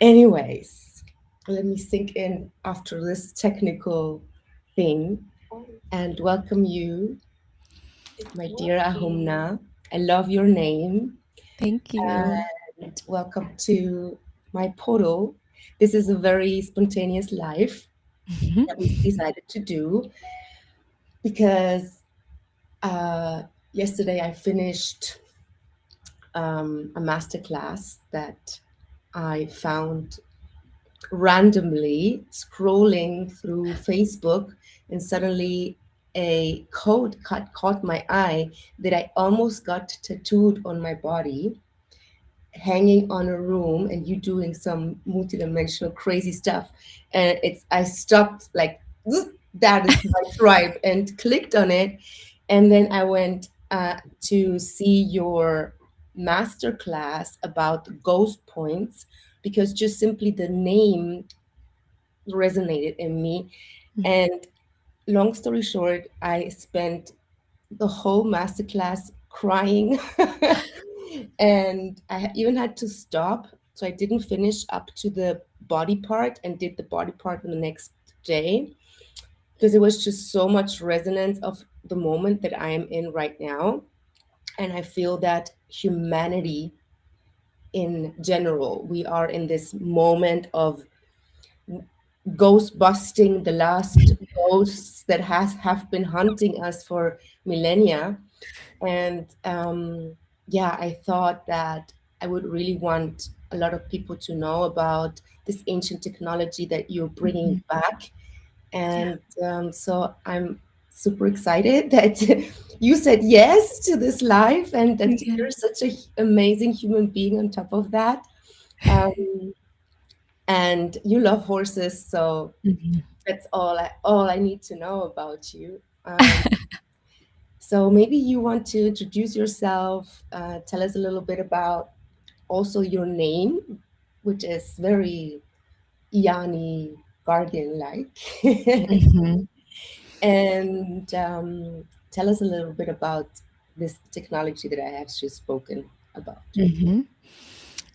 Anyways, let me sink in after this technical thing and welcome you, my dear Ahaumna. I love your name Thank you. and welcome to my portal. This is a very spontaneous life that we decided to do because yesterday I finished a masterclass that I found randomly scrolling through Facebook, and suddenly a code caught my eye that I almost got tattooed on my body, hanging on a room, and you doing some multidimensional crazy stuff. And I stopped like, that is my tribe, and clicked on it. And then I went to see your master class about ghost points because just simply the name resonated in me. And long story short, I spent the whole masterclass crying. And I even had to stop. So I didn't finish up to the body part and did the body part the next day because it was just so much resonance of the moment that I am in right now. And I feel that humanity in general, we are in this moment of ghost busting the last ghosts that have been hunting us for millennia. And yeah, I thought that I would really want a lot of people to know about this ancient technology that you're bringing Mhm. back. Yeah. And so I'm super excited that you said yes to this live and that Yeah. you're such an amazing human being on top of that. Um, and you love horses, so Mhm. that's all I need to know about you. So maybe you want to introduce yourself, tell us a little bit about also your name, which is very Iani guardian like, Mhm. and tell us a little bit about this technology that I have just spoken about. Mhm.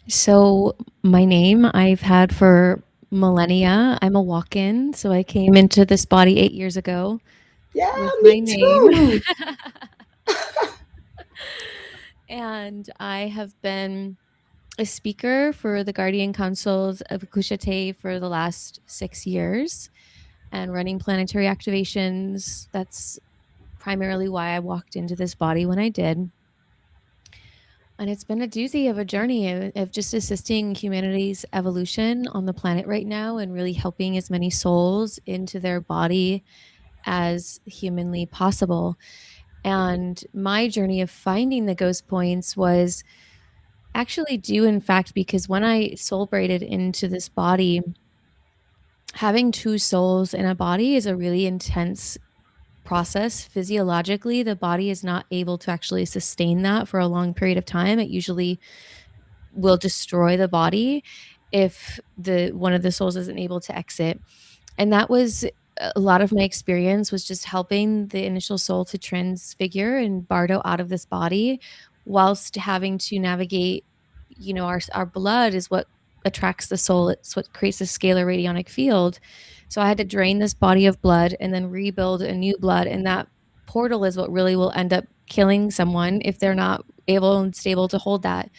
So my name I've had for millennia. I'm a walk-in, so I came into this body 8 years ago Yeah, with my me name. too. And I have been a speaker for the Guardian Councils of Kushite for the last 6 years and running planetary activations. That's primarily why I walked into this body when I did. And it's been a doozy of a journey of just assisting humanity's evolution on the planet right now and really helping as many souls into their body as humanly possible. And my journey of finding the ghost points was actually due, in fact, because when I soul braided into this body, having two souls in a body is a really intense process. Physiologically, the body is not able to actually sustain that for a long period of time. It usually will destroy the body if the one of the souls isn't able to exit. And that was a lot of my experience, was just helping the initial soul to transfigure and bardo out of this body whilst having to navigate, our blood is what attracts the soul. It's what creates a scalar radionic field. So I had to drain this body of blood and then rebuild a new blood, and that portal is what really will end up killing someone if they're not able and stable to hold that.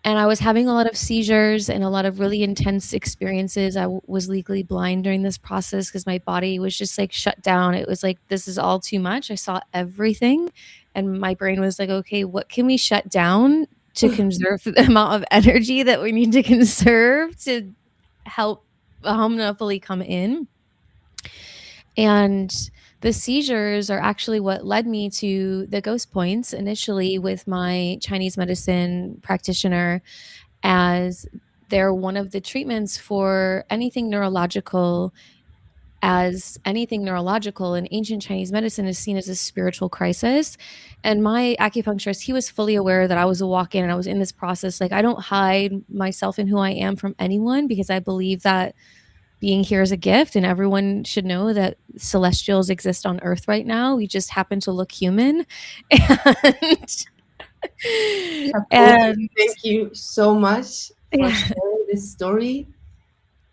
And I was having a lot of seizures and a lot of really intense experiences. I was legally blind during this process because my body was just like shut down. It was like, this is all too much. I saw everything. And my brain was like, okay, what can we shut down to conserve the amount of energy that we need to conserve to help Ahaumna fully come in? And the seizures are actually what led me to the ghost points initially with my Chinese medicine practitioner, as they're one of the treatments for anything neurological. As anything neurological in ancient Chinese medicine is seen as a spiritual crisis. And my acupuncturist, he was fully aware that I was a walk in and I was in this process. Like, I don't hide myself and who I am from anyone because I believe that being here is a gift and everyone should know that celestials exist on earth right now. We just happen to look human. And, Absolutely. and Thank you so much for yeah. sharing this story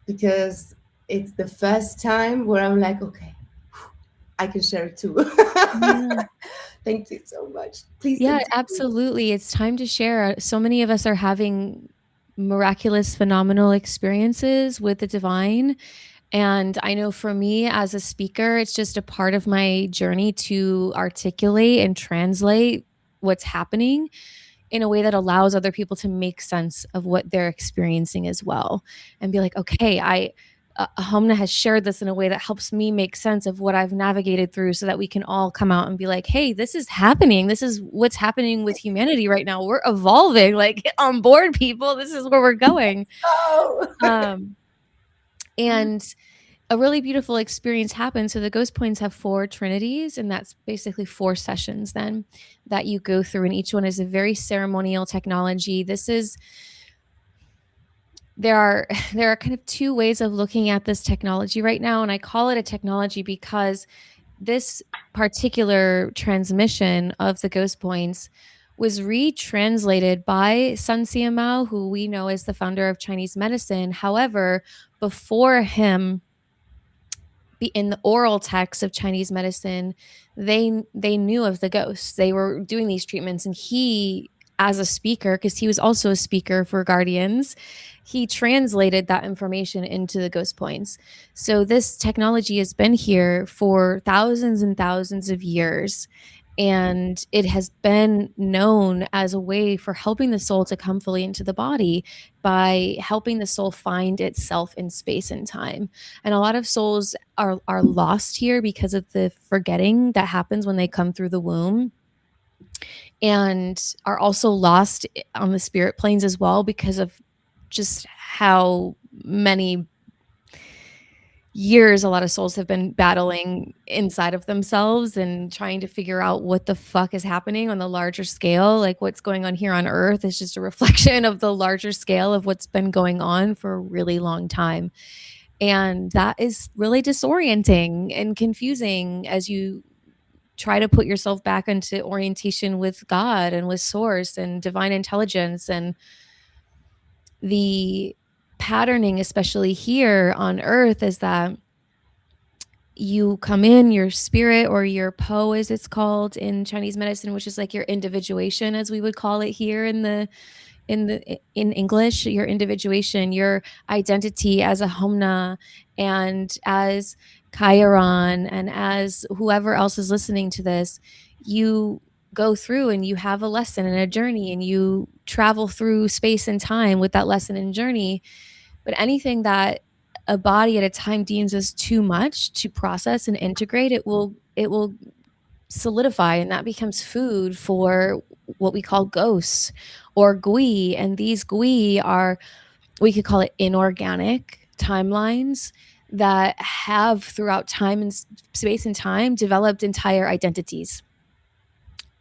because it's the first time where I'm like, okay, I can share it too. Yeah. Thank you so much. Please Yeah, continue. absolutely. It's time to share. So many of us are having miraculous, phenomenal experiences with the divine. And I know for me as a speaker, it's just a part of my journey to articulate and translate what's happening in a way that allows other people to make sense of what they're experiencing as well and be like, okay, Ahaumna has shared this in a way that helps me make sense of what I've navigated through so that we can all come out and be like, hey, this is happening. This is what's happening with humanity right now. We're evolving, like on board, people. This is where we're going. Oh, Um, and a really beautiful experience happens. So the ghost points have 4 trinities, and that's basically 4 sessions then that you go through, and each one is a very ceremonial technology. There are there are kind of 2 ways of looking at this technology right now, and I call it a technology because this particular transmission of the ghost points was retranslated by Sun Siamao, who we know as the founder of Chinese medicine. However, before him, in the oral texts of Chinese medicine, they knew of the ghosts. They were doing these treatments, and he, as a speaker, because he was also a speaker for guardians, he translated that information into the ghost points. So this technology has been here for thousands and thousands of years, and it has been known as a way for helping the soul to come fully into the body by helping the soul find itself in space and time. And a lot of souls are lost here because of the forgetting that happens when they come through the womb, and are also lost on the spirit planes as well because of just how many years a lot of souls have been battling inside of themselves and trying to figure out what the fuck is happening on the larger scale. Like, what's going on here on earth is just a reflection of the larger scale of what's been going on for a really long time. And that is really disorienting and confusing as you try to put yourself back into orientation with God and with source and divine intelligence. And the patterning, especially here on earth, is that you come in, your spirit, or your po, as it's called in Chinese medicine, which is like your individuation, as we would call it here in English, your individuation, your identity as Ahaumna and as Chiron and as whoever else is listening to this. You go through and you have a lesson and a journey, and you travel through space and time with that lesson and journey. But anything that a body at a time deems as too much to process and integrate, it will solidify, and that becomes food for what we call ghosts or gui. And these gui are, we could call it inorganic timelines that have throughout time and space and time developed entire identities,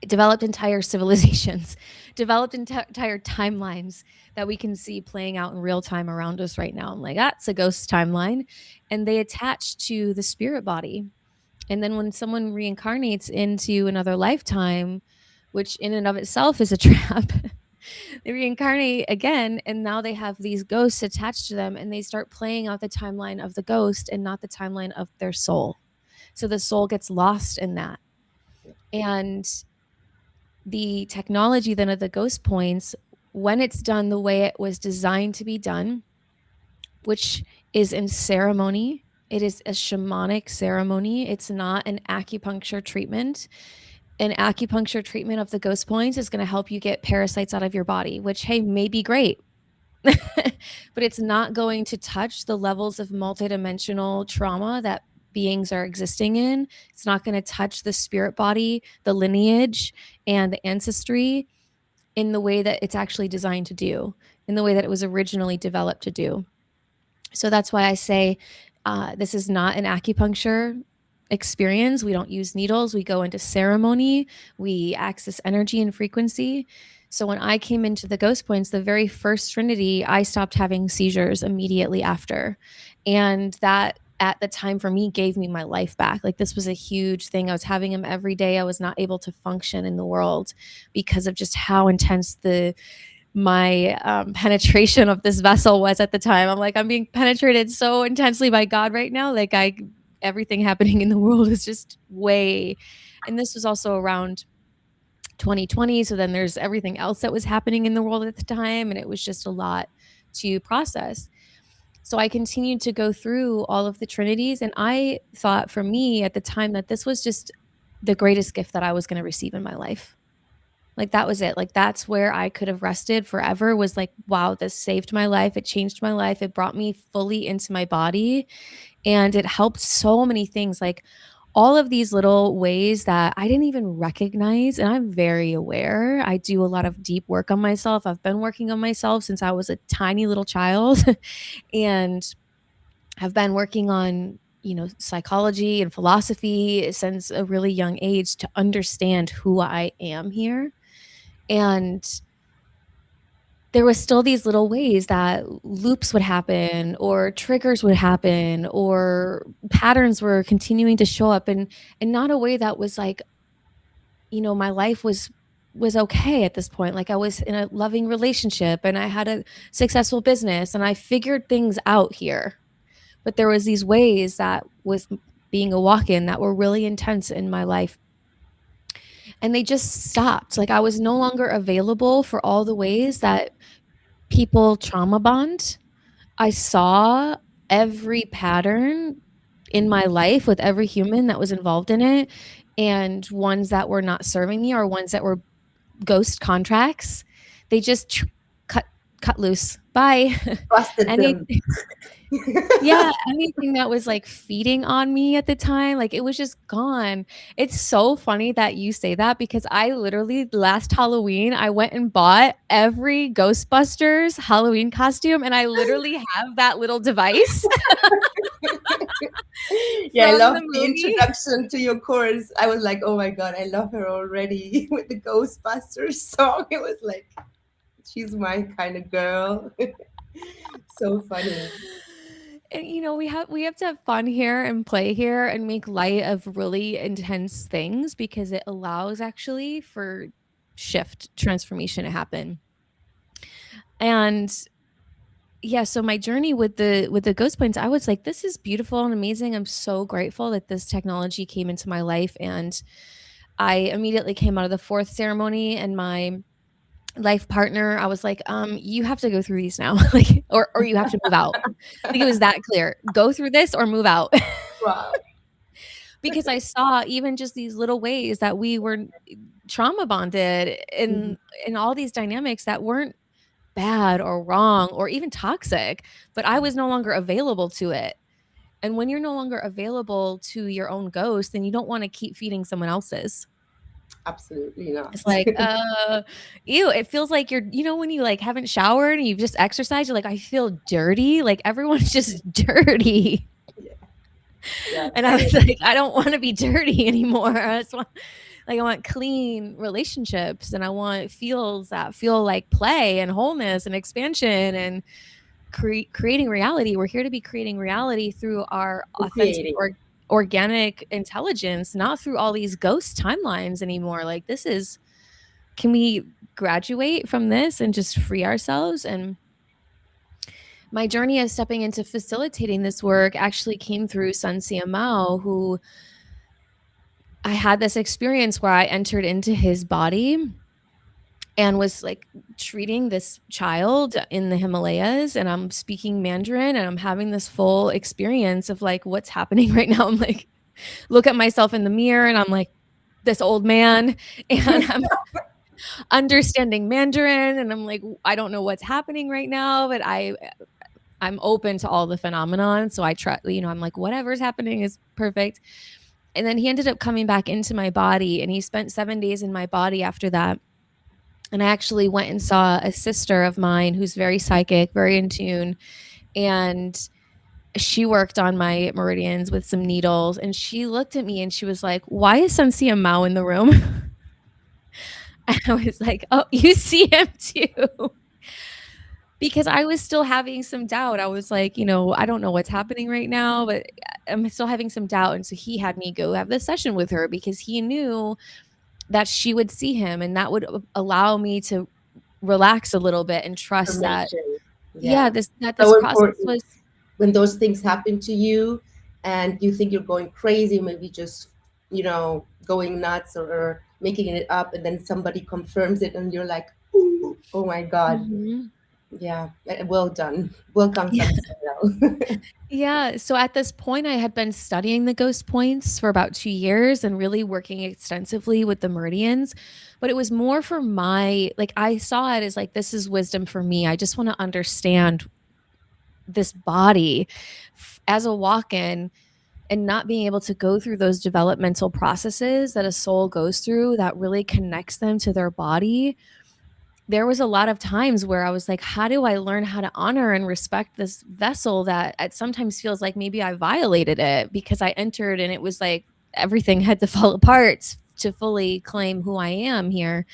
developed entire civilizations, developed entire timelines that we can see playing out in real time around us right now. I'm like, that's a ghost timeline. And they attach to the spirit body. And then when someone reincarnates into another lifetime, which in and of itself is a trap, they reincarnate again, and now they have these ghosts attached to them, and they start playing out the timeline of the ghost and not the timeline of their soul. So the soul gets lost in that. And the technology then of the ghost points, when it's done the way it was designed to be done, which is in ceremony, it is a shamanic ceremony. It's not an acupuncture treatment. An acupuncture treatment of the ghost points is going to help you get parasites out of your body, which, hey, may be great. But it's not going to touch the levels of multidimensional trauma that beings are existing in. It's not going to touch the spirit body, the lineage, and the ancestry in the way that it's actually designed to do, in the way that it was originally developed to do. So that's why I say this is not an acupuncture experience. We don't use needles. We go into ceremony. We access energy and frequency. So when I came into the ghost points, the very first trinity, I stopped having seizures immediately after. And that at the time for me gave me my life back. Like, this was a huge thing. I was having them every day. I was not able to function in the world because of just how intense the my penetration of this vessel was at the time. I'm like, I'm being penetrated so intensely by God right now. Like everything happening in the world is just way. And this was also around 2020. So then there's everything else that was happening in the world at the time. And it was just a lot to process. So I continued to go through all of the trinities. And I thought for me at the time that this was just the greatest gift that I was going to receive in my life. Like that was it. Like that's where I could have rested forever, was like, wow, this saved my life. It changed my life. It brought me fully into my body, and it helped so many things. Like all of these little ways that I didn't even recognize. And I'm very aware. I do a lot of deep work on myself. I've been working on myself since I was a tiny little child and have been working on, psychology and philosophy since a really young age to understand who I am here. And there was still these little ways that loops would happen or triggers would happen or patterns were continuing to show up, and not a way that was like, my life was okay at this point. Like I was in a loving relationship and I had a successful business and I figured things out here. But there was these ways that with being a walk-in that were really intense in my life, and they just stopped. Like I was no longer available for all the ways that people trauma bond. I saw every pattern in my life with every human that was involved in it, and ones that were not serving me or ones that were ghost contracts. They just cut loose. Bye. Busted them. Anything, yeah, anything that was like feeding on me at the time, like it was just gone. It's so funny that you say that, because I literally last Halloween I went and bought every Ghostbusters Halloween costume, and I literally have that little device Yeah, I from love the the movie. introduction to your course. I was like, oh my God, I love her already with the Ghostbusters song. It was like, she's my kind of girl. So funny. And we have to have fun here and play here and make light of really intense things, because it allows actually for shift transformation to happen. And yeah, so my journey with the ghost planes, I was like, this is beautiful and amazing. I'm so grateful that this technology came into my life. And I immediately came out of the fourth ceremony, and my life partner, I was like, you have to go through these now. Like, or you have to move out. Like it was that clear. Go through this or move out. Wow. Because I saw even just these little ways that we were trauma bonded Mhm. in all these dynamics that weren't bad or wrong or even toxic, but I was no longer available to it. And when you're no longer available to your own ghost, then you don't want to keep feeding someone else's. Absolutely not. It's like, ew, it feels like you're, when you like haven't showered and you've just exercised, you're like, I feel dirty. Like everyone's just dirty. Yeah. Yeah. And I was like, I don't want to be dirty anymore. I want clean relationships, and I want feels that feel like play and wholeness and expansion and creating reality. We're here to be creating reality through our authentic Creating. organic intelligence, not through all these ghost timelines anymore. Like can we graduate from this and just free ourselves? And my journey of stepping into facilitating this work actually came through Sun Sia Mao, who I had this experience where I entered into his body and was like treating this child in the Himalayas, and I'm speaking Mandarin and I'm having this full experience of like what's happening right now. I'm like, look at myself in the mirror and I'm like this old man, and I'm understanding Mandarin, and I'm like, I don't know what's happening right now, but I'm open to all the phenomenon. So I try, I'm like, whatever's happening is perfect. And then he ended up coming back into my body, and he spent 7 days in my body after that. And I actually went and saw a sister of mine who's very psychic, very in tune. And she worked on my meridians with some needles. And she looked at me and she was like, why is Sun Sia Mao in the room? And I was like, oh, you see him too. Because I was still having some doubt. I was like, I don't know what's happening right now, but I'm still having some doubt. And so he had me go have this session with her because he knew that she would see him, and that would allow me to relax a little bit and trust that, Information. yeah, Yeah. this So process important was. when those things happen to you and you think you're going crazy, maybe just, going nuts or making it up, and then somebody confirms it and you're like, ooh, oh my God. Mhm. Yeah. Well done. Welcome, Samsara. Yeah. So at this point, I had been studying the ghost points for about 2 years and really working extensively with the meridians. But it was more for like, I saw it as like, this is wisdom for me. I just want to understand this body as a walk in, and not being able to go through those developmental processes that a soul goes through that really connects them to their body. There was a lot of times where I was like, how do I learn how to honor and respect this vessel that it sometimes feels like maybe I violated it because I entered and it was like everything had to fall apart to fully claim who I am here.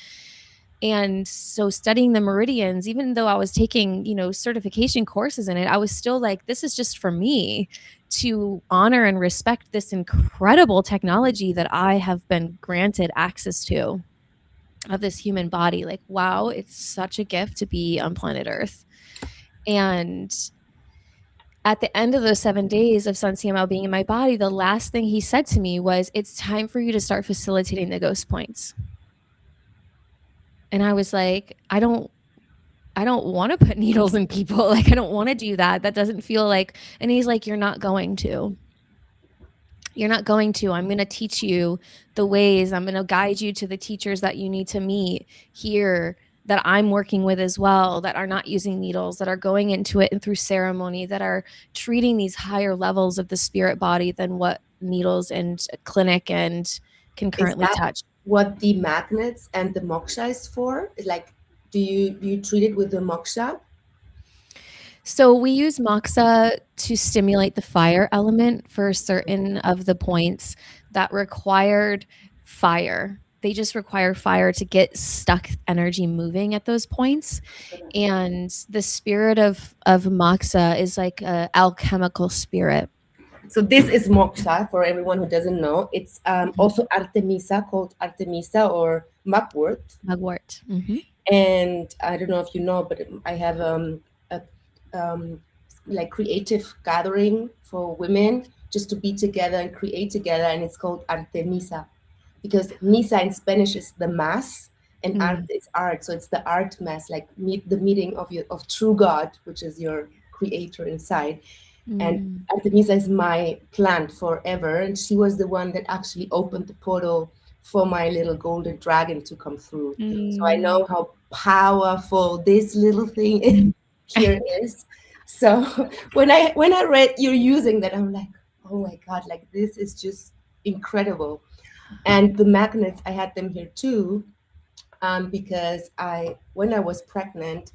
And so studying the meridians, even though I was taking, certification courses in it, I was still like, this is just for me to honor and respect this incredible technology that I have been granted access to, of this human body. Like, wow, it's such a gift to be on planet Earth. And at the end of those 7 days of Sun CML being in my body, the last thing he said to me was, it's time for you to start facilitating the ghost points. And I was like, I don't want to put needles in people. Like, I don't want to do that. That doesn't feel like, and he's like, you're not going to. You're not going to. I'm going to teach you the ways. I'm going to guide you to the teachers that you need to meet here, that I'm working with as well, that are not using needles, that are going into it and through ceremony, that are treating these higher levels of the spirit body than what needles and clinic and can Is currently that touch. what the magnets and the moksha is for? Like, do you treat it with the moksha? So we use moxa to stimulate the fire element for certain of the points that required fire. They just require fire to get stuck energy moving at those points. And the spirit of moxa is like a alchemical spirit. So this is moksha for everyone who doesn't know. It's also Artemisa, called Artemisa or mugwort. Mugwort. Mm-hmm. And I don't know if you know, but I have a like creative gathering for women just to be together and create together, and it's called Artemisa because misa in Spanish is the mass and art Mm. is art, so it's the art mass, like meet the meeting of true God, which is your creator inside. And Mm. Artemisa is my plant forever, and she was the one that actually opened the portal for my little golden dragon to come through. So I Mm. know how powerful this little thing here is. So when I read you're using that, I'm like, oh my God, like this is just incredible. And the magnets, I had them here too, because when I was pregnant,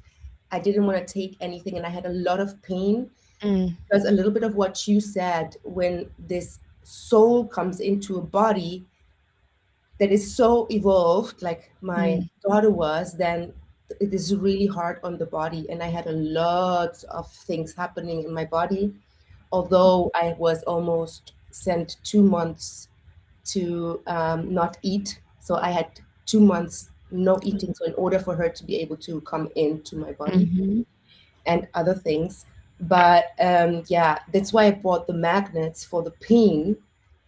I didn't want to take anything, and I had a lot of pain. Mm. Because a little bit of what you said, when this soul comes into a body that is so evolved, like my Mm. daughter was, then it is really hard on the body. And I had a lot of things happening in my body, although I was almost sent 2 months to not eat. So I had 2 months no eating. So in order for her to be able to come into my body Mm-hmm. and other things. But yeah, that's why I bought the magnets for the pain.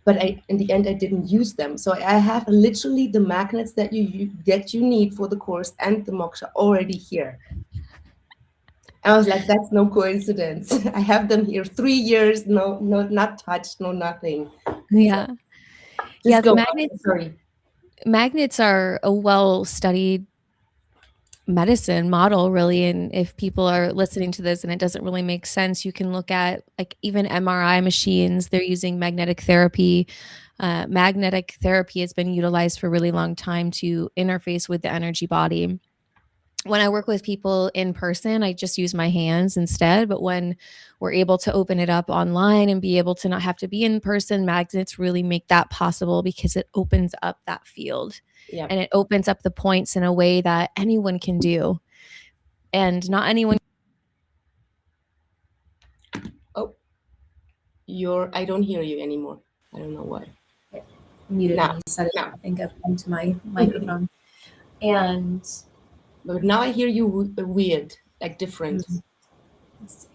But in the end, I didn't use them. So I have literally the magnets that you need for the course and the moksha already here. I was like, that's no coincidence. I have them here 3 years, no, not touched, no nothing. So Yeah. Yeah. just The go on. Sorry. magnets are a well studied medicine model, really. And if people are listening to this and it doesn't really make sense, you can look at like even MRI machines. They're using magnetic therapy. Magnetic therapy has been utilized for a really long time to interface with the energy body. When I work with people in person, I just use my hands instead. But when we're able to open it up online and be able to not have to be in person, magnets really make that possible because it opens up that field Yeah. and it opens up the points in a way that anyone can do. And not anyone. Oh, I don't hear you anymore. I don't know why. Muted Now, me suddenly, now. I think, up into my microphone. And But now I hear you weird, like different. Mhm. Let's see.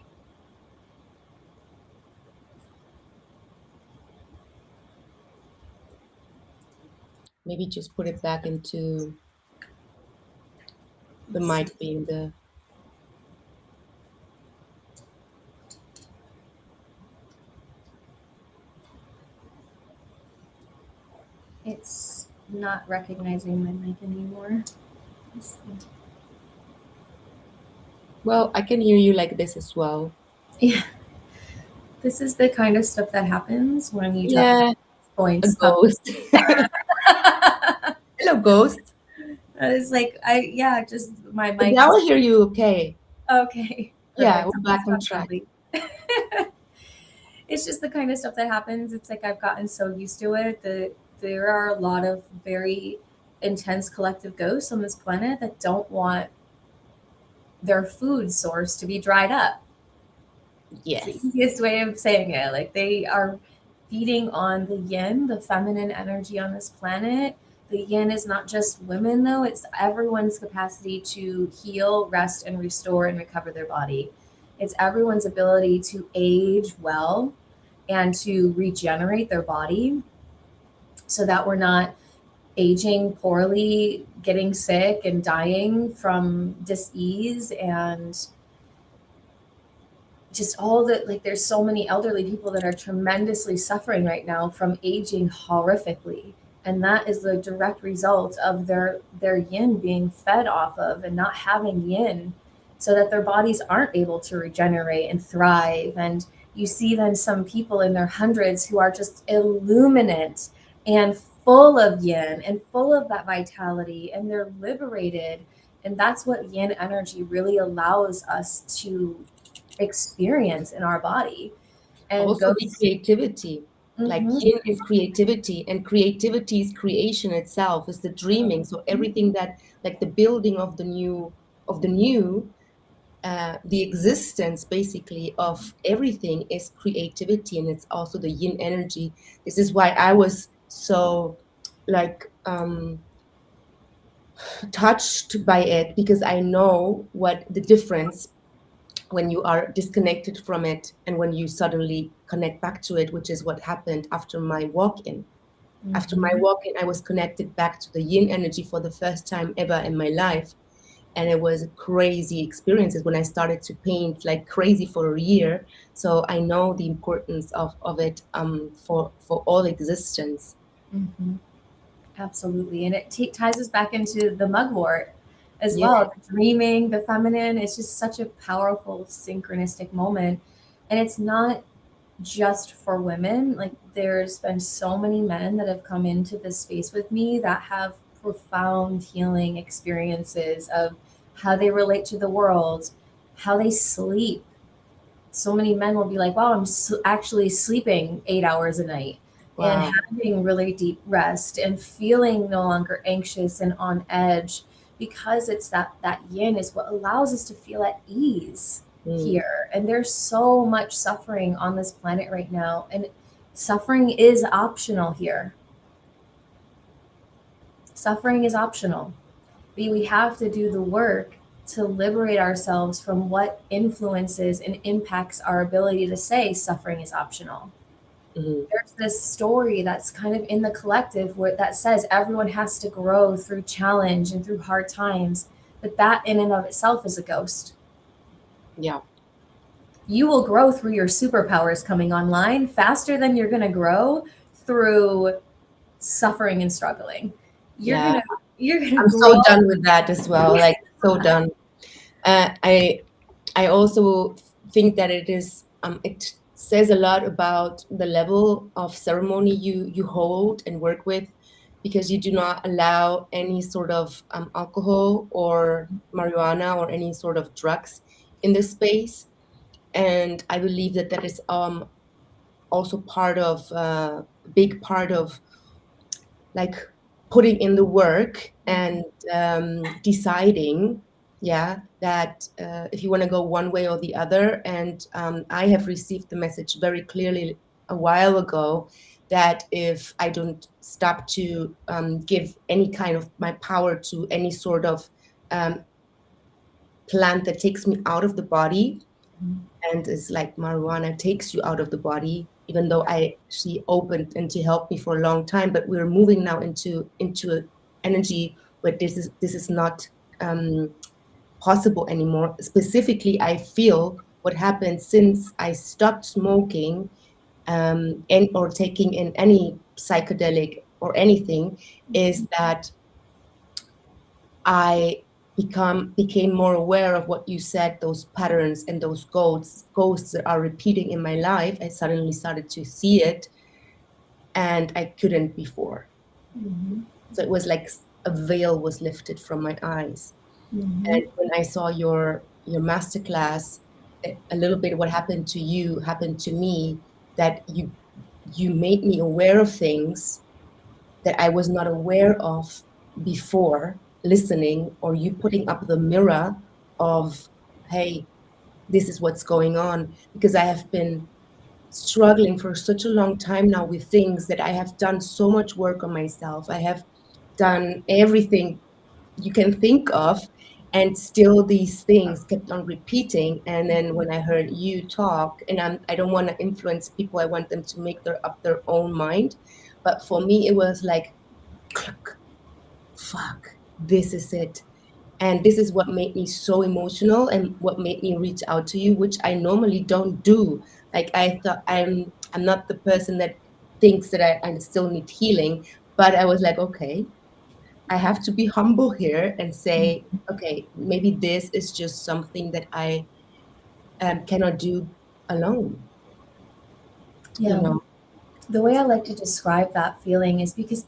Maybe just put it back into the Let's see. mic being the. It's not recognizing my mic anymore. Let's see. Well, I can hear you like this as well. Yeah, this is the kind of stuff that happens when you talk about Yeah, a points up. ghost. Hello, ghost. It's like yeah, just my But mic now is I hear you okay. okay. Yeah, Perfect. we're back on Sounds track. lovely. It's just the kind of stuff that happens. It's like I've gotten so used to it that there are a lot of very intense collective ghosts on this planet that don't want their food source to be dried up. It's the Yes. easiest way of saying it. Like they are feeding on the yin, the feminine energy on this planet. The yin is not just women, though, it's everyone's capacity to heal, rest, and restore and recover their body. It's everyone's ability to age well and to regenerate their body so that we're not aging poorly, getting sick, and dying from dis-ease and just all the like there's so many elderly people that are tremendously suffering right now from aging horrifically, and that is the direct result of their yin being fed off of and not having yin, so that their bodies aren't able to regenerate and thrive. And you see then some people in their hundreds who are just illuminate and full of yin and full of that vitality, and they're liberated. And that's what yin energy really allows us to experience in our body and Also the goes. creativity. Like Mhm, yin is creativity, and creativity is creation itself, is the dreaming. So mhm, everything that, like the building of the new, the existence basically of everything is creativity, and it's also the yin energy. This is why I was so like touched by it, because I know what the difference when you are disconnected from it and when you suddenly connect back to it, which is what happened after my walk-in. After my mhm. walk-in, I was connected back to the yin energy for the first time ever in my life. And it was crazy experiences when I started to paint like crazy for a year. So I know the importance of it for all existence. Mhm. Absolutely. And it ties us back into the mugwort as Yeah. well. The dreaming, the feminine, it's just such a powerful synchronistic moment. And it's not just for women. Like there's been so many men that have come into this space with me that have profound healing experiences of how they relate to the world, how they sleep. So many men will be like, wow, I'm actually sleeping 8 hours a night and Wow. having really deep rest and feeling no longer anxious and on edge, because it's that yin is what allows us to feel at ease Mm. here. And there's so much suffering on this planet right now, and suffering is optional here. Suffering is optional. We have to do the work to liberate ourselves from what influences and impacts our ability to say suffering is optional. Mhm. There's this story that's kind of in the collective where that says everyone has to grow through challenge and through hard times, but that in and of itself is a ghost. Yeah. You will grow through your superpowers coming online faster than you're going to grow through suffering and struggling. You're going Yeah. to you're going to I'm so grow. done with that as well. Like so done. Uh, I I also think that it says a lot about the level of ceremony you hold and work with, because you do not allow any sort of alcohol or marijuana or any sort of drugs in this space. And I believe that that is also part of a big part of like putting in the work and deciding, yeah, that if you want to go one way or the other. And I have received the message very clearly a while ago that if I don't stop to give any kind of my power to any sort of plant that takes me out of the body, Mhm. and it's like marijuana takes you out of the body, even though she opened and she helped me for a long time, but we're moving now into an energy where this is not um, possible anymore. Specifically, I feel what happened since I stopped smoking, and or taking in any psychedelic or anything, is that I became more aware of what you said, those patterns and those ghosts that are repeating in my life. I suddenly started to see it, and I couldn't before. Mhm. So it was like a veil was lifted from my eyes. And Mhm. when I saw your masterclass, a little bit what happened to you happened to me, that you made me aware of things that I was not aware of before listening, or you putting up the mirror of, hey, this is what's going on. Because I have been struggling for such a long time now with things that I have done so much work on myself. I have done everything you can think of, and still these things kept on repeating. And then when I heard you talk, and I don't want to influence people, I want them to make their own mind. But for me, it was like, fuck, this is it. And this is what made me so emotional and what made me reach out to you, which I normally don't do. Like, I thought I'm not the person that thinks that I still need healing. But I was like, okay, I have to be humble here and say, okay, maybe this is just something that I cannot do alone, you Yeah. know. The way I like to describe that feeling is because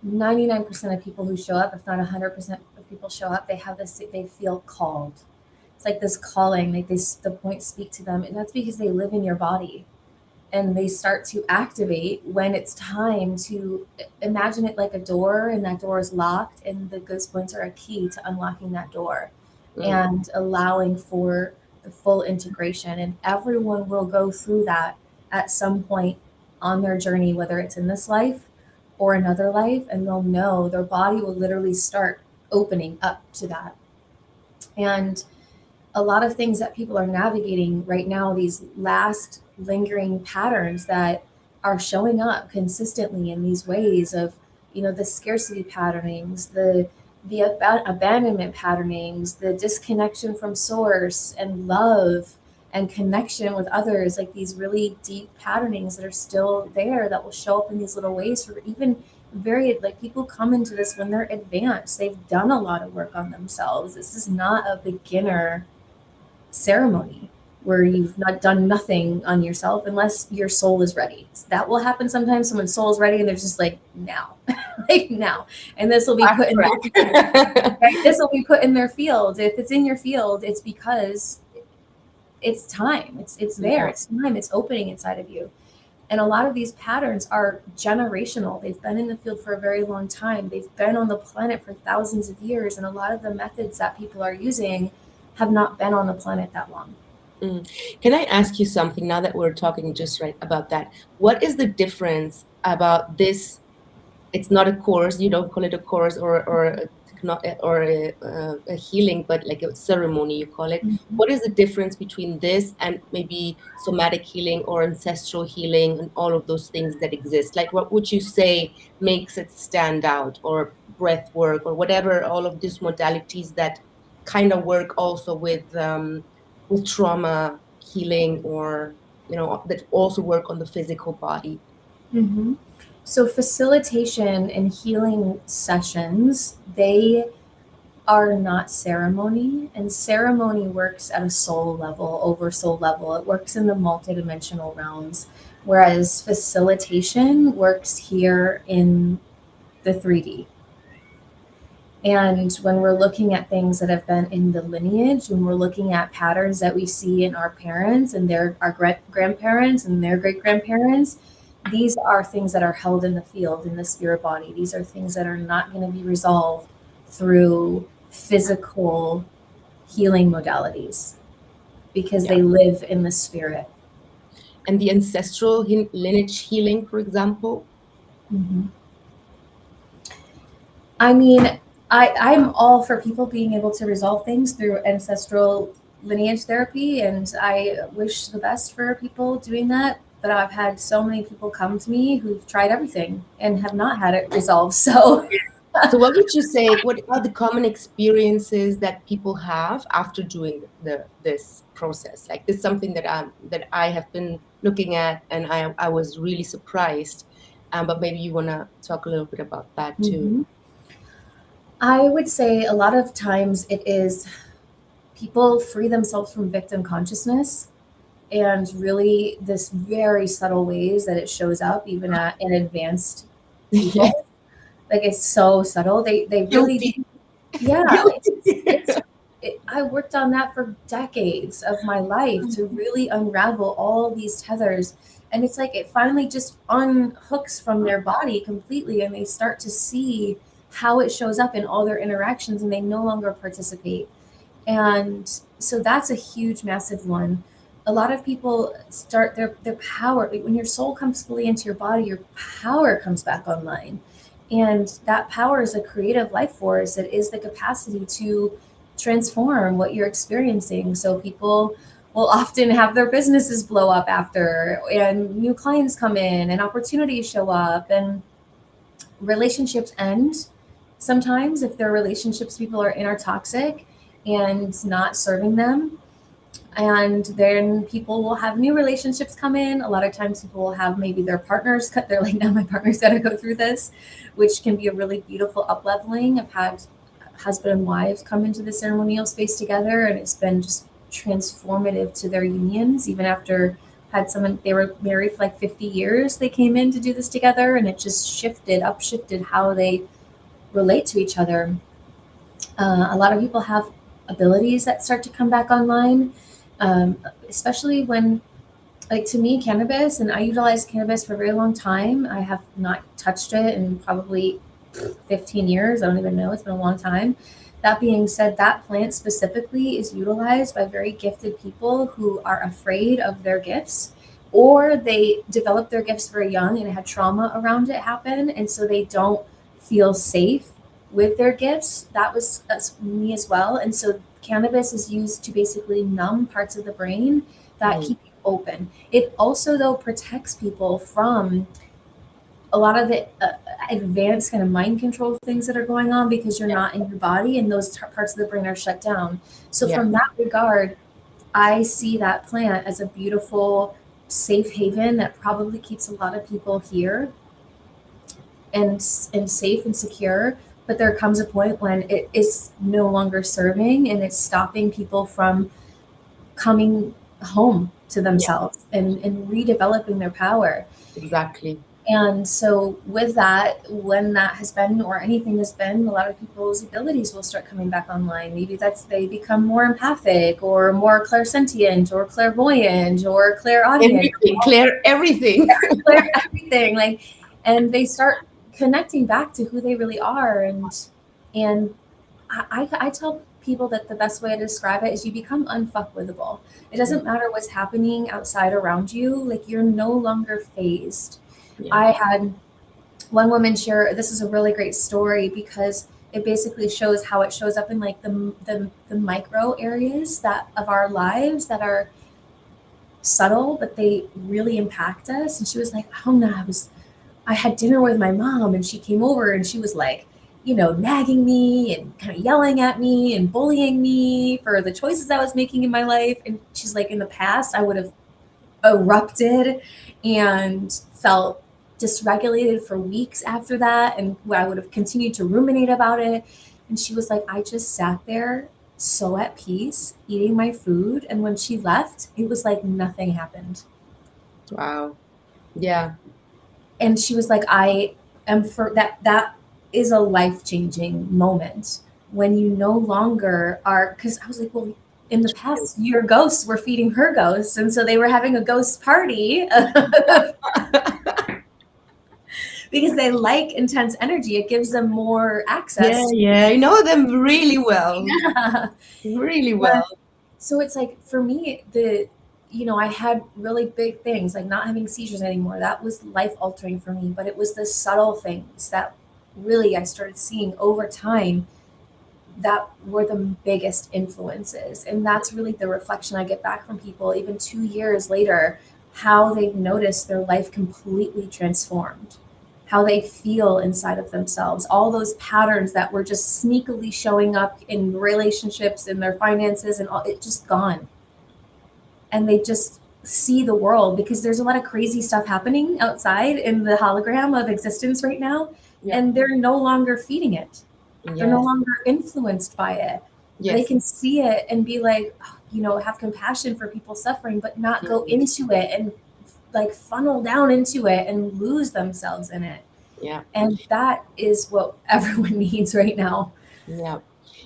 99% of people who show up, if not 100% of people show up, they have this, they feel called. It's like this calling, like the points speak to them. And that's because they live in your body, and they start to activate when it's time to imagine it like a door, and that door is locked, and the ghost points are a key to unlocking that door Mm, and allowing for the full integration. And everyone will go through that at some point on their journey, whether it's in this life or another life, and they'll know their body will literally start opening up to that. And a lot of things that people are navigating right now, these last lingering patterns that are showing up consistently in these ways of, the scarcity patternings, the abandonment patternings, the disconnection from source and love and connection with others, like these really deep patternings that are still there, that will show up in these little ways for even very, like, people come into this when they're advanced, they've done a lot of work on themselves. This is not a beginner ceremony where you've not done nothing on yourself unless your soul is ready. So that will happen sometimes. Someone's soul is ready and they're just like, now, like now. And this will be fast put in their field, track. right? This will be put in their field. If it's in your field, it's because it's time. It's there. Yeah. It's time. It's opening inside of you. And a lot of these patterns are generational. They've been in the field for a very long time. They've been on the planet for thousands of years. And a lot of the methods that people are using have not been on the planet that long. Mm. Can I ask you something now that we're talking just right about that? What is the difference about this? It's not a course. You don't call it a course or a healing, but like a ceremony, you call it. Mhm. What is the difference between this and maybe somatic healing or ancestral healing and all of those things that exist? Like, what would you say makes it stand out, or breath work, or whatever, all of these modalities that kind of work also with trauma healing, or that also work on the physical body? Mhm. So facilitation and healing sessions, they are not ceremony, and ceremony works at a soul level, over soul level. It works in the multidimensional realms, whereas facilitation works here in the 3D. And when we're looking at things that have been in the lineage, when we're looking at patterns that we see in our parents and our grandparents and their great grandparents, these are things that are held in the field, in the spirit body. These are things that are not going to be resolved through physical healing modalities because Yeah. they live in the spirit. And the ancestral lineage healing, for example. Mm-hmm. I mean, I'm all for people being able to resolve things through ancestral lineage therapy, and I wish the best for people doing that. But I've had so many people come to me who've tried everything and have not had it resolved. So So what would you say, what are the common experiences that people have after doing this process? Like, this is something that I have been looking at, and I was really surprised. But maybe you want to talk a little bit about that too. Mhm. I would say a lot of times it is people free themselves from victim consciousness, and really this very subtle ways that it shows up even at in advanced Yes, people. Like it's so subtle. They really, guilty. yeah, Guilty. I worked on that for decades of my life to really unravel all these tethers. And it's like it finally just unhooks from their body completely, and they start to see how it shows up in all their interactions, and they no longer participate. And so that's a huge, massive one. A lot of people start their power, like when your soul comes fully into your body, your power comes back online. And that power is a creative life force. It is the capacity to transform what you're experiencing. So people will often have their businesses blow up after, and new clients come in, and opportunities show up, and relationships end sometimes if their relationships people are in are toxic and not serving them. And then people will have new relationships come in. A lot of times people will have maybe their partners cut, they're like, now my partner's got to go through this, which can be a really beautiful up leveling. I've had husband and wives come into the ceremonial space together, and it's been just transformative to their unions. Even after had someone, they were married for like 50 years, they came in to do this together, and it just upshifted how they relate to each other. A lot of people have abilities that start to come back online, especially when, like to me, cannabis, and I utilized cannabis for a very long time. I have not touched it in probably 15 years. I don't even know. It's been a long time. That being said, that plant specifically is utilized by very gifted people who are afraid of their gifts, or they develop their gifts very young and had trauma around it happen. And so they don't feel safe with their gifts. That's me as well. And so cannabis is used to basically numb parts of the brain that keep you open. It also, though, protects people from a lot of the advanced kind of mind control things that are going on, because you're not in your body and those parts of the brain are shut down. So Yeah. from that regard, I see that plant as a beautiful safe haven that probably keeps a lot of people here and safe and secure. But there comes a point when it is no longer serving, and it's stopping people from coming home to themselves and redeveloping their power. Exactly. And so with that, when that has been, or anything has been, a lot of people's abilities will start coming back online. Maybe that's they become more empathic or more clairsentient or clairvoyant or clairaudient. Everything, clear everything. Clair everything. Like, and they start connecting back to who they really are. And I tell people that the best way to describe it is you become unfuckwithable. It doesn't matter what's happening outside around you, like you're no longer phased. Yeah. I had one woman share, this is a really great story because it basically shows how it shows up in like the micro areas that of our lives that are subtle, but they really impact us. And she was like, oh no, I had dinner with my mom, and she came over and she was like, nagging me and kind of yelling at me and bullying me for the choices I was making in my life. And she's like, in the past, I would have erupted and felt dysregulated for weeks after that. And I would have continued to ruminate about it. And she was like, I just sat there so at peace, eating my food. And when she left, it was like nothing happened. Wow. Yeah. And she was like, I am for that is a life-changing moment when you no longer are, because I was like, well, in the past, your ghosts were feeding her ghosts, and so they were having a ghost party because they like intense energy. It gives them more access. Yeah, I know them really well. Yeah. Really well. So it's like, for me, I had really big things like not having seizures anymore. That was life altering for me, but it was the subtle things that really I started seeing over time that were the biggest influences. And that's really the reflection I get back from people, even 2 years later, how they've noticed their life completely transformed, how they feel inside of themselves, all those patterns that were just sneakily showing up in relationships, in their finances, and all it just gone. And they just see the world, because there's a lot of crazy stuff happening outside in the hologram of existence right now, Yeah. and they're no longer feeding it. They're no Yes. longer influenced by it. They Yes. can see it and be like, have compassion for people suffering, but not go into it and like funnel down into it and lose themselves in it. Yeah. And that is what everyone needs right now. Yeah.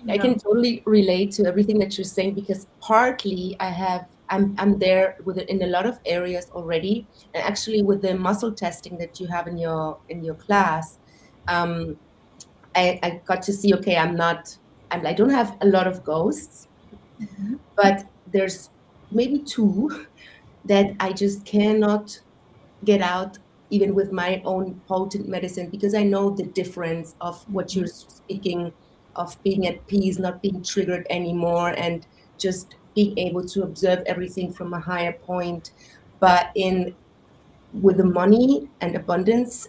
I Yeah. can totally relate to everything that you're saying, because partly I'm there with it in a lot of areas already, and actually with the muscle testing that you have in your class, um, I got to see, okay, I don't have a lot of ghosts, Mhm. but there's maybe two that I just cannot get out, even with my own potent medicine, because I know the difference of what you're speaking of, being at peace, not being triggered anymore, and just being able to observe everything from a higher point. But in with the money and abundance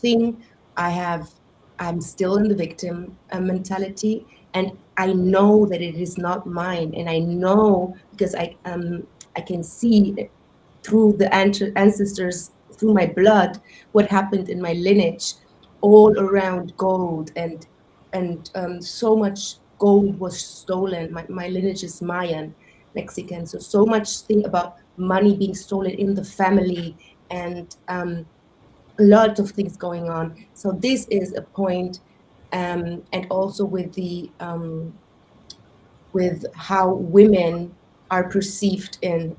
thing, I have I'm still in the victim mentality, and I know that it is not mine, and I know because I can see through the ancestors, through my blood, what happened in my lineage, all around gold, and so much gold was stolen. My lineage is Mayan, Mexican, so much thing about money being stolen in the family, and a lot of things going on. So this is a point, and also with how women are perceived in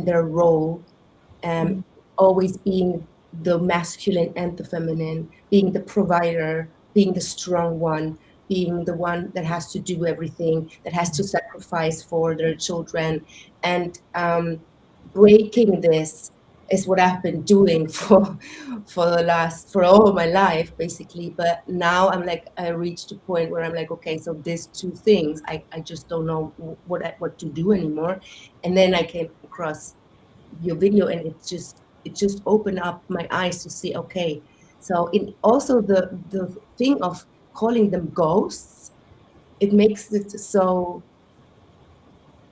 their role, um, Mhm. always being the masculine and the feminine, being the provider, being the strong one, being the one that has to do everything, that has to sacrifice for their children, and breaking this is what I've been doing for all of my life, basically. But now I reached a point where I'm like, okay, so these two things, I just don't know what to do anymore. And then I came across your video, and it just opened up my eyes to see, okay, so in also the thing of calling them ghosts, it makes it so,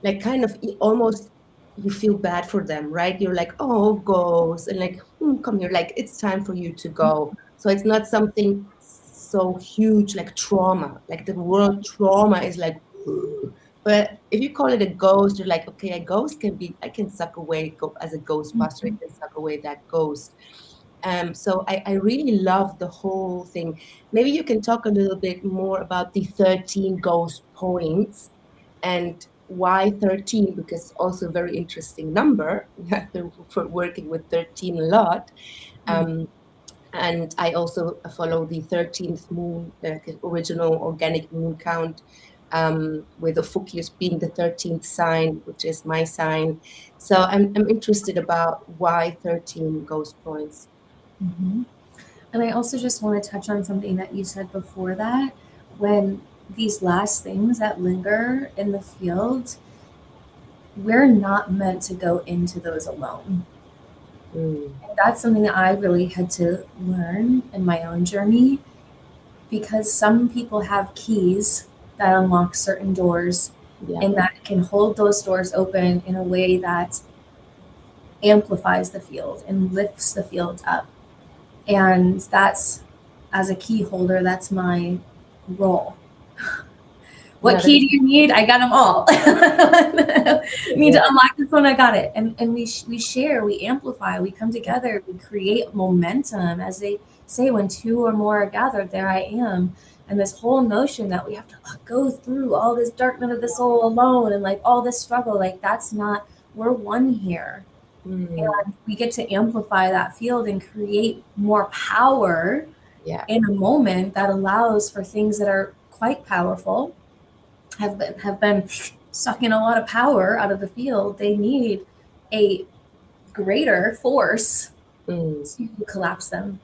like, kind of almost, you feel bad for them, right? You're like, oh, ghost, and like, come here, like, it's time for you to go. So it's not something so huge like trauma, like the word trauma is like, but if you call it a ghost, you're like, okay, a ghost can be, I can suck away, go as a ghostbuster, I can suck away that ghost. So I really love the whole thing. Maybe you can talk a little bit more about the 13 ghost points, and why 13, because also a very interesting number. I've been working with 13 a lot. Um, and I also follow the 13th moon, the original organic moon count, with Ophiuchus being the 13th sign, which is my sign. So I'm interested about why 13 ghost points. Mhm. And I also just want to touch on something that you said before that, when these last things that linger in the field, we're not meant to go into those alone. Mm, And that's something that I really had to learn in my own journey, because some people have keys that unlock certain doors yeah, and that can hold those doors open in a way that amplifies the field and lifts the field up. And that's, as a key holder, that's my role. What yeah, key that's do you need? I got them all. Need yeah, to unlock this one? I got it. And we share, we amplify, we come together, we create momentum. As they say, when two or more are gathered, there I am. And this whole notion that we have to go through all this dark night of the soul alone and like all this struggle, like that's not, we're one here. mm, And we get to amplify that field and create more power yeah, in a moment that allows for things that are quite powerful, have been sucking a lot of power out of the field. They need a greater force mm, to collapse them.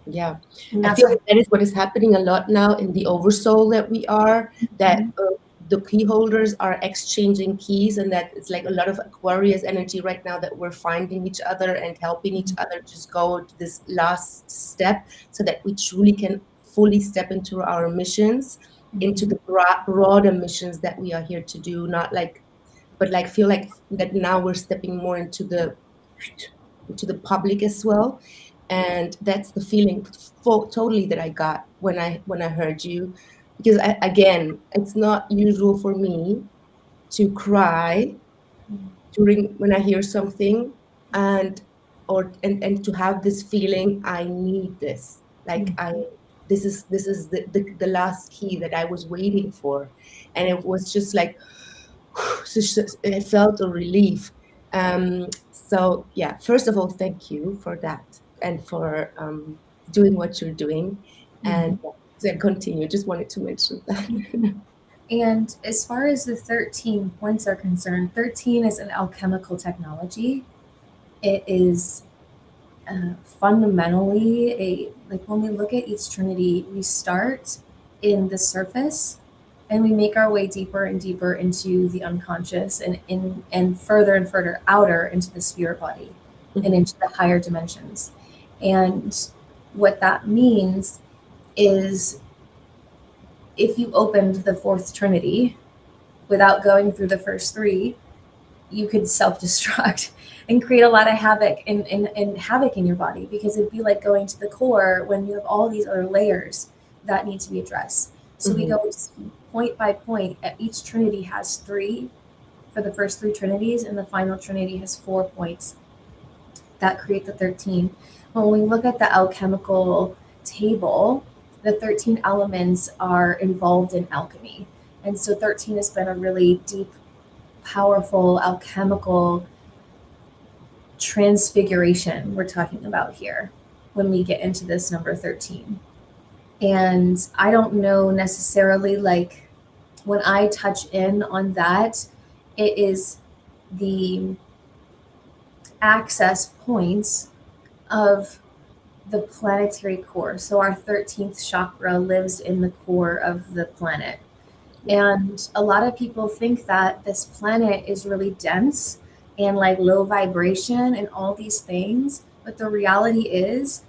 Yeah, And I that's feel a like that is what is happening a lot now in the oversoul that we are, that the key holders are exchanging keys, and that it's like a lot of Aquarius energy right now, that we're finding each other and helping each other just go to this last step, so that we truly can fully step into our missions, into the broader missions that we are here to do, not like, but like feel like that now we're stepping more into the public as well. And that's the feeling totally that I got when I heard you, because again, it's not usual for me to cry during when I hear something, and and to have this feeling, I need this, like I this is the last key that I was waiting for. And it was just like, it felt a relief. So yeah, first of all, thank you for that, and for doing what you're doing. And yeah, so continue. Just wanted to mention that. And as far as the 13 points are concerned, 13 is an alchemical technology. It is fundamentally like when we look at each trinity, we start in the surface and we make our way deeper and deeper into the unconscious and further outer into the spirit body and into the higher dimensions. And what that means is if you opened the fourth trinity without going through the first three, you could self-destruct and create a lot of havoc and havoc in your body, because it'd be like going to the core when you have all these other layers that need to be addressed. So we go point by point. Each trinity has three for the first three trinities, and the final trinity has 4 points that create the 13. When we look at the alchemical table, the 13 elements are involved in alchemy. And so 13 has been a really deep, powerful alchemical transfiguration we're talking about here when we get into this number 13. And I don't know necessarily, like when I touch in on that, it is the access points of the planetary core. So our 13th chakra lives in the core of the planet. And a lot of people think that this planet is really dense and like low vibration and all these things. But the reality is,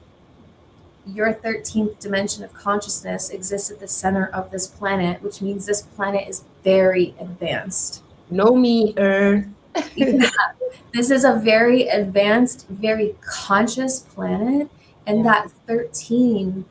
your 13th dimension of consciousness exists at the center of this planet, which means this planet is very advanced. Know me, Earth. Yeah. This is a very advanced, very conscious planet. And that 13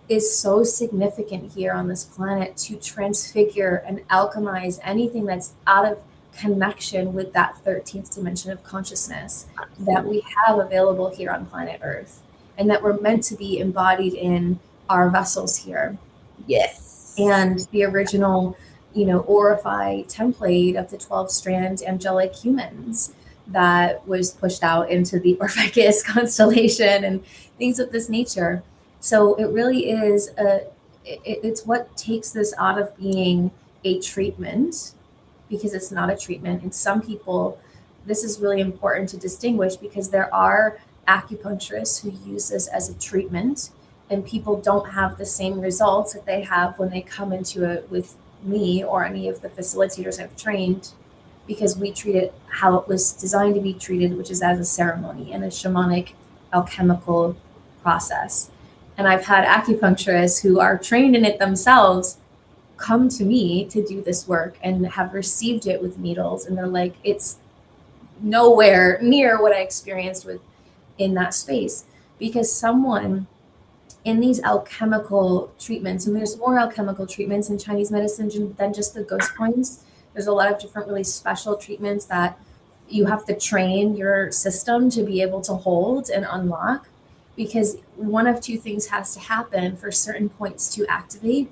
is so significant here on this planet to transfigure and alchemize anything that's out of connection with that 13th dimension of consciousness that we have available here on planet Earth, and that we're meant to be embodied in our vessels here. Yes. And the original, Orify template of the 12-strand angelic humans that was pushed out into the Orpheus constellation and things of this nature. So it really is it's what takes this out of being a treatment, because it's not a treatment. And some people, this is really important to distinguish, because there are acupuncturists who use this as a treatment, and people don't have the same results that they have when they come into it with me or any of the facilitators I've trained, because we treat it how it was designed to be treated, which is as a ceremony and a shamanic alchemical process. And I've had acupuncturists who are trained in it themselves come to me to do this work and have received it with needles. And they're like, it's nowhere near what I experienced with in that space, because someone in these alchemical treatments, and there's more alchemical treatments in Chinese medicine than just the ghost points. There's a lot of different really special treatments that you have to train your system to be able to hold and unlock, because one of two things has to happen for certain points to activate.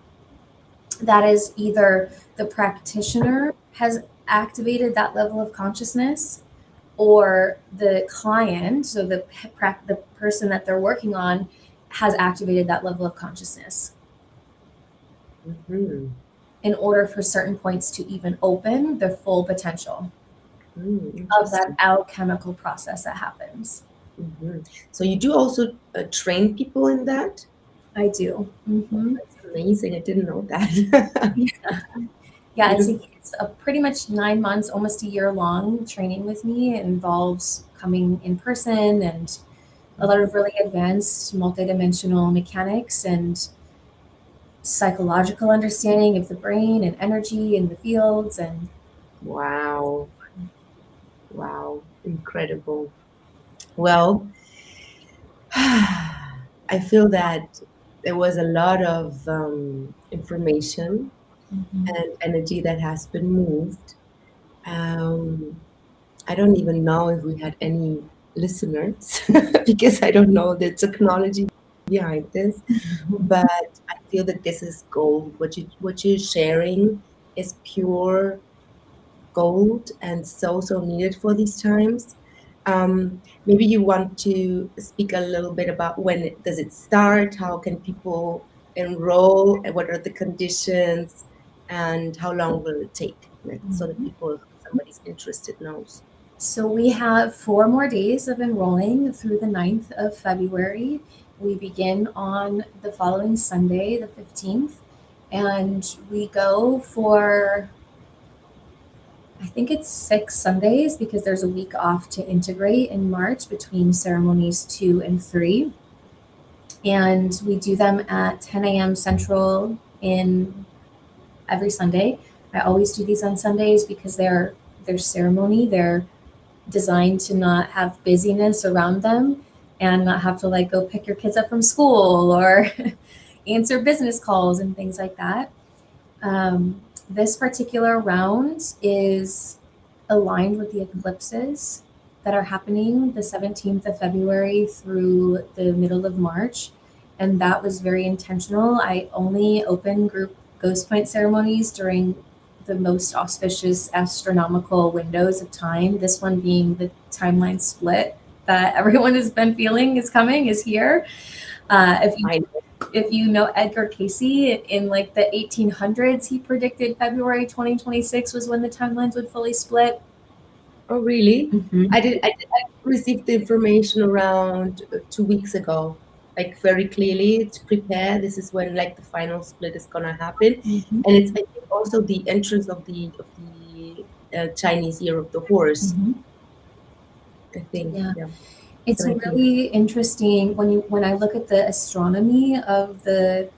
That is, either the practitioner has activated that level of consciousness, or the client, so the person that they're working on, has activated that level of consciousness. In order for certain points to even open their full potential of that alchemical process that happens. Hmm. So you do also train people in that? I do. That's amazing. I didn't know that. Yeah, Beautiful. it's a pretty much 9 months, almost a year long training with me. It involves coming in person and a lot of really advanced multidimensional mechanics and psychological understanding of the brain and energy and the fields and Wow. Wow. Incredible. Well, I feel that there was a lot of information Mhm. and energy that has been moved. Um, I don't even know if we had any listeners because I don't know the technology behind this. But I feel that this is gold. What you're sharing is pure gold and so needed for these times. Maybe you want to speak a little bit about does it start? How can people enroll? And what are the conditions? And how long will it take? Like, so that people, if somebody's interested, knows. So we have 4 more days of enrolling through the 9th of February. We begin on the following Sunday, the 15th, and we go for, I think it's 6 Sundays because there's a week off to integrate in March between ceremonies 2 and 3. And we do them at 10 a.m. Central in every Sunday. I always do these on Sundays because they're ceremony. They're designed to not have busyness around them and not have to like go pick your kids up from school or answer business calls and things like that. This particular round is aligned with the eclipses that are happening the 17th of February through the middle of March. And that was very intentional. I only open group ghost point ceremonies during the most auspicious astronomical windows of time, this one being the timeline split that everyone has been feeling is coming, is here. If you I if you know Edgar Casey in like the 1800s, he predicted February 2026 was when the timelines would fully split. Oh, really? Mm-hmm. I received the information around 2 weeks ago, like very clearly to prepare. This is when like the final split is gonna happen, Mm-hmm. and it's I think also the entrance of the Chinese Year of the Horse. Mm-hmm. I think, Yeah, yeah, it's 17th. really interesting when I look at the astronomy of the.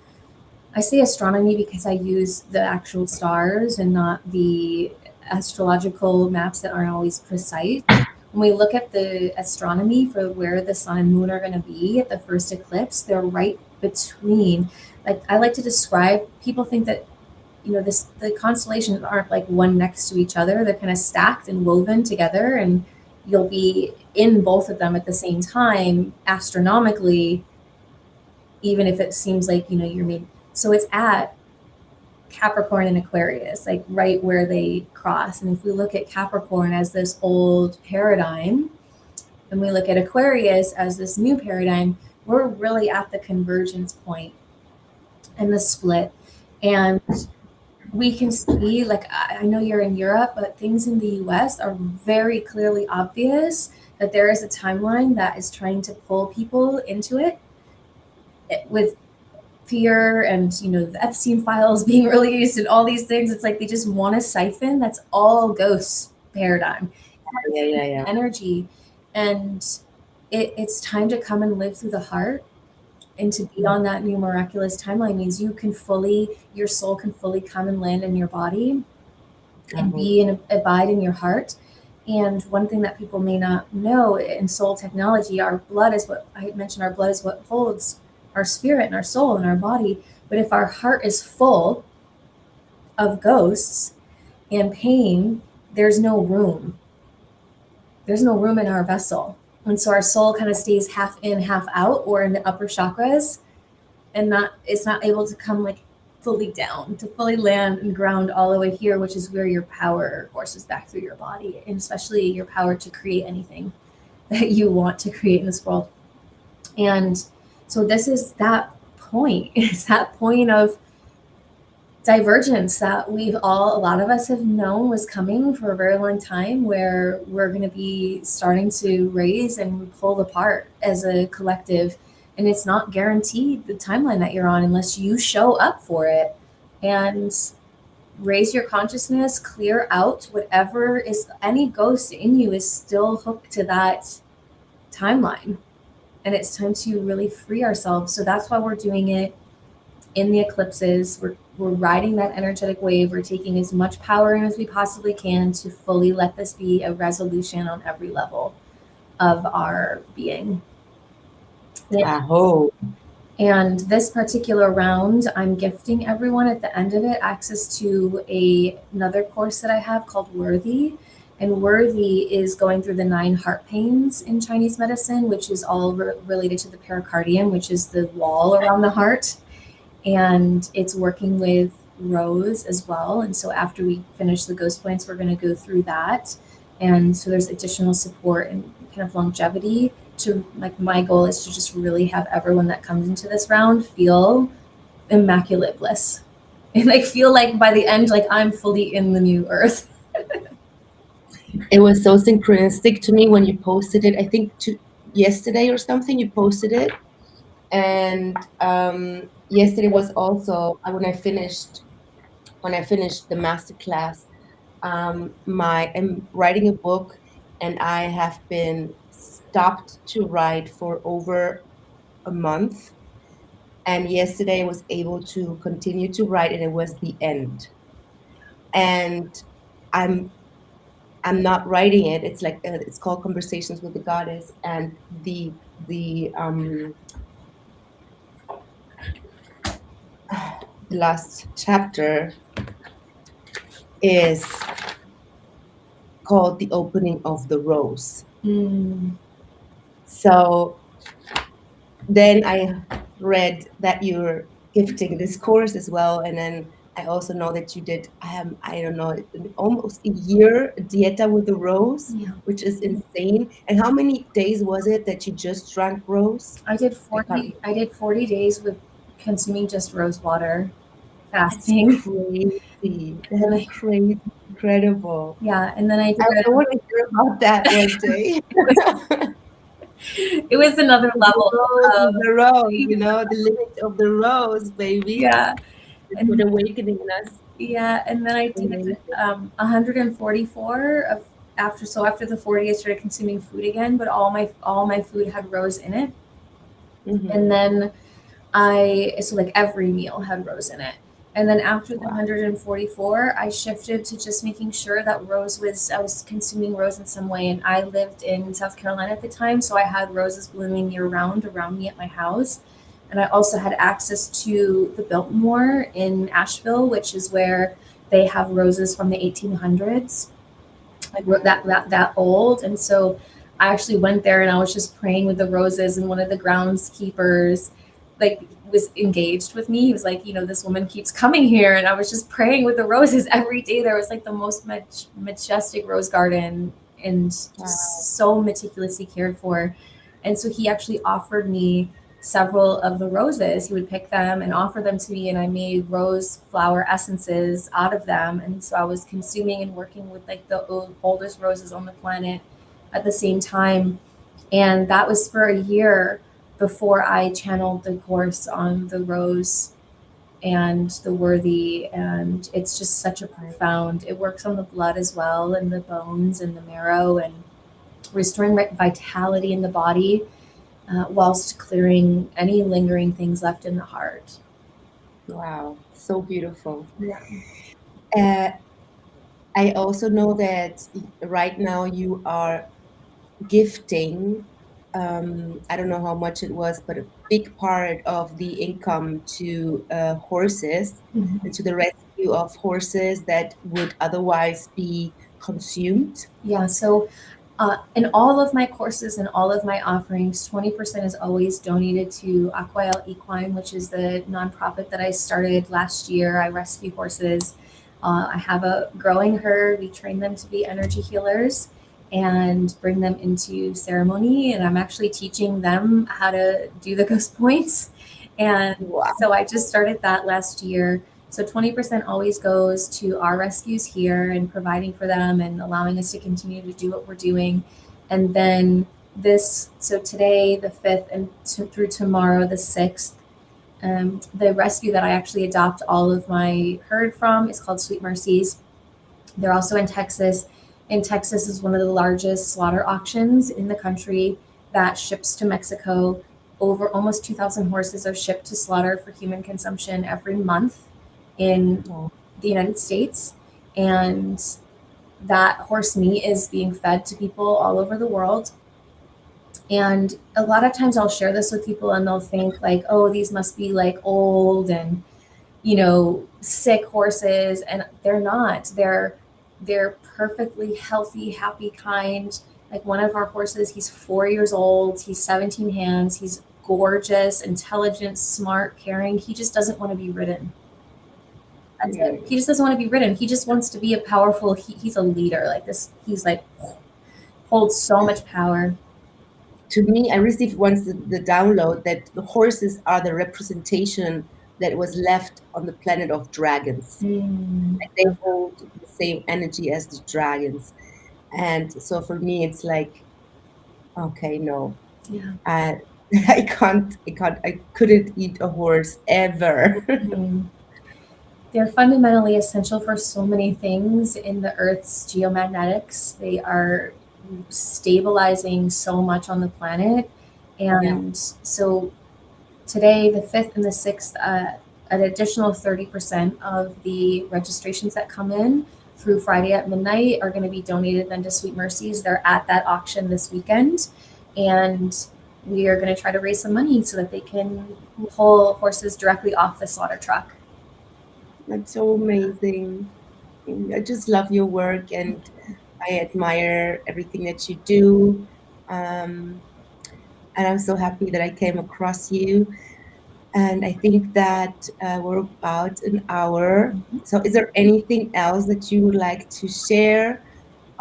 I say astronomy because I use the actual stars and not the astrological maps that aren't always precise. When we look at the astronomy for where the sun and moon are going to be at the first eclipse, they're right between. Like I like to describe, people think that the constellations aren't like one next to each other. They're kind of stacked and woven together, and you'll be in both of them at the same time astronomically, even if it seems like you're made. So it's at Capricorn and Aquarius, like right where they cross. And if we look at Capricorn as this old paradigm, and we look at Aquarius as this new paradigm, we're really at the convergence point and the split. And we can see, like, I know you're in Europe, but things in the US are very clearly obvious that there is a timeline that is trying to pull people into it with fear and the Epstein files being released and all these things. It's like they just want to siphon. That's all ghost paradigm Yeah, yeah, yeah. energy, and it's time to come and live through the heart. And to be on that new miraculous timeline means your soul can fully come and land in your body and be and abide in your heart. And one thing that people may not know in soul technology, our blood is what I mentioned. Our blood is what holds our spirit and our soul and our body. But if our heart is full of ghosts and pain, there's no room. There's no room in our vessel. And so our soul kind of stays half in, half out, or in the upper chakras, and it's not able to come like fully down, to fully land and ground all the way here, which is where your power courses back through your body, and especially your power to create anything that you want to create in this world. And so this is that point. It's that point of divergence that a lot of us have known was coming for a very long time, where we're going to be starting to raise and pull apart as a collective. And it's not guaranteed the timeline that you're on unless you show up for it and raise your consciousness, clear out whatever is, any ghost in you is still hooked to that timeline. And it's time to really free ourselves. So that's why we're doing it in the eclipses. We're riding that energetic wave. We're taking as much power in as we possibly can to fully let this be a resolution on every level of our being. Aho. And this particular round, I'm gifting everyone at the end of it access to another course that I have called Worthy. And Worthy is going through the 9 heart pains in Chinese medicine, which is all related to the pericardium, which is the wall around the heart. And it's working with Rose as well. And so after we finish the ghost points, we're going to go through that. And so there's additional support and kind of longevity to, like, my goal is to just really have everyone that comes into this round feel immaculate bliss. And like feel like by the end, like I'm fully in the new earth. It was so synchronistic to me when you posted it. I think yesterday or something you posted it. And yesterday was also when I finished the masterclass. I'm writing a book, and I have been stopped to write for over a month. And yesterday I was able to continue to write, and it was the end. And I'm not writing it. It's like it's called Conversations with the Goddess, and the last chapter is called The Opening of the Rose. So then I read that you're gifting this course as well, and then I also know that you did I don't know, almost a year dieta with the rose, which is insane. And how many days was it that you just drank rose? I did 40 days with consuming just rose water, fasting. That's crazy. That's crazy. Incredible. Yeah, and then I want to hear about that one day. It was another level of the rose, the lineage of the rose, baby. Yeah. It's what awakening us. Yeah, and then I did 144 after the 40 I started consuming food again, but all my food had rose in it. Mm-hmm. And then so like every meal had rose in it. And then after the 144, I shifted to just making sure that I was consuming rose in some way. And I lived in South Carolina at the time, so I had roses blooming year round around me at my house. And I also had access to the Biltmore in Asheville, which is where they have roses from the 1800s, like that old. And so I actually went there and I was just praying with the roses, and one of the groundskeepers was engaged with me. He was like, this woman keeps coming here, and I was just praying with the roses every day. There was like the most majestic rose garden, and just so meticulously cared for. And so he actually offered me several of the roses. He would pick them and offer them to me, and I made rose flower essences out of them. And so I was consuming and working with like the oldest roses on the planet at the same time. And that was for a year before I channeled the course on the rose and the worthy. And it's just such a profound, it works on the blood as well, and the bones and the marrow, and restoring vitality in the body, whilst clearing any lingering things left in the heart. Wow, so beautiful. Yeah. I also know that right now you are gifting, I don't know how much it was, but a big part of the income to horses, mm-hmm. and to the rescue of horses that would otherwise be consumed. Yeah, so in all of my courses and all of my offerings, 20% is always donated to Aquael Equine, which is the nonprofit that I started last year. I rescue horses. I have a growing herd. We train them to be energy healers and bring them into ceremony. And I'm actually teaching them how to do the ghost points. And so I just started that last year So 20% always goes to our rescues here and providing for them and allowing us to continue to do what we're doing. And then so today, the 5th, and through tomorrow, the 6th, the rescue that I actually adopt all of my herd from is called Sweet Mercies. They're also in Texas. And Texas is one of the largest slaughter auctions in the country that ships to Mexico. Over almost 2,000 horses are shipped to slaughter for human consumption every month in the United States. And that horse meat is being fed to people all over the world. And a lot of times I'll share this with people and they'll think like, oh, these must be like old and, sick horses. And they're not. They're perfectly healthy, happy, kind. Like one of our horses, he's 4 years old. He's 17 hands. He's gorgeous, intelligent, smart, caring. He just doesn't want to be ridden. That's it. He just doesn't want to be ridden. He just wants to be a powerful, he's a leader like this. He's like, holds so much power. To me, I received once the download that the horses are the representation that was left on the planet of dragons. Like they hold the same energy as the dragons. And so for me, it's like, okay, no. Yeah. I couldn't eat a horse ever. They're fundamentally essential for so many things in the Earth's geomagnetics. They are stabilizing so much on the planet. And so today, the 5th and the 6th, an additional 30% of the registrations that come in through Friday at midnight are going to be donated then to Sweet Mercies. They're at that auction this weekend. And we are going to try to raise some money so that they can pull horses directly off the slaughter truck. That's so amazing. I just love your work and I admire everything that you do. And I'm so happy that I came across you. And I think that we're about an hour. So is there anything else that you would like to share?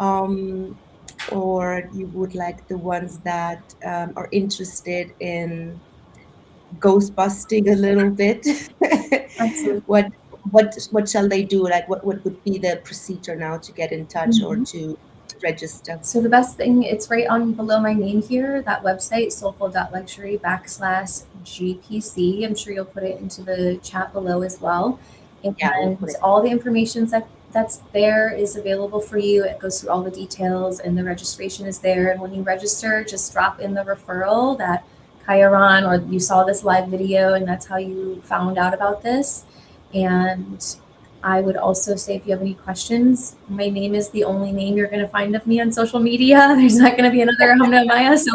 Or you would like the ones that are interested in ghost busting a little bit? Absolutely. What shall they do? Like what would be the procedure now to get in touch or to register? So the best thing, it's right on below my name here, that website, soulful.luxury/GPC. I'm sure you'll put it into the chat below as well. And all the information that's there is available for you. It goes through all the details and the registration is there. And when you register, just drop in the referral that Kairon, or you saw this live video and that's how you found out about this. And I would also say if you have any questions, my name is the only name you're going to find of me on social media. There's not going to be another Ahaumna AhMayah, so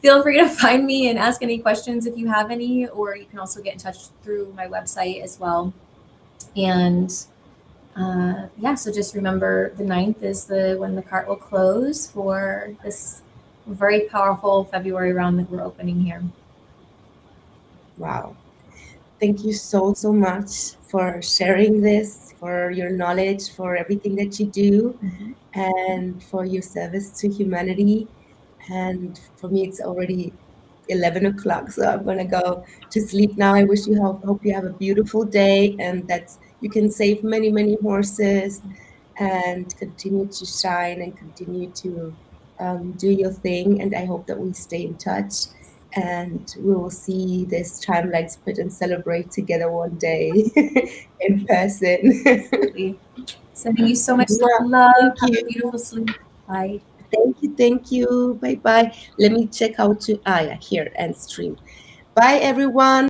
feel free to find me and ask any questions if you have any, or you can also get in touch through my website as well. And so just remember the 9th is when the cart will close for this very powerful February round that we're opening here. Wow. Thank you so much for sharing this, for your knowledge, for everything that you do, and for your service to humanity. And for me, it's already 11 o'clock, so I'm going to go to sleep now. I wish you hope you have a beautiful day and that you can save many, many horses and continue to shine and continue to do your thing. And I hope that we stay in touch. And we will see this timeline split and celebrate together one day in person. Absolutely. Sending you so much love. Have a beautiful sleep. Bye. Thank you. Bye-bye. Let me check how to, here, end stream. Bye, everyone.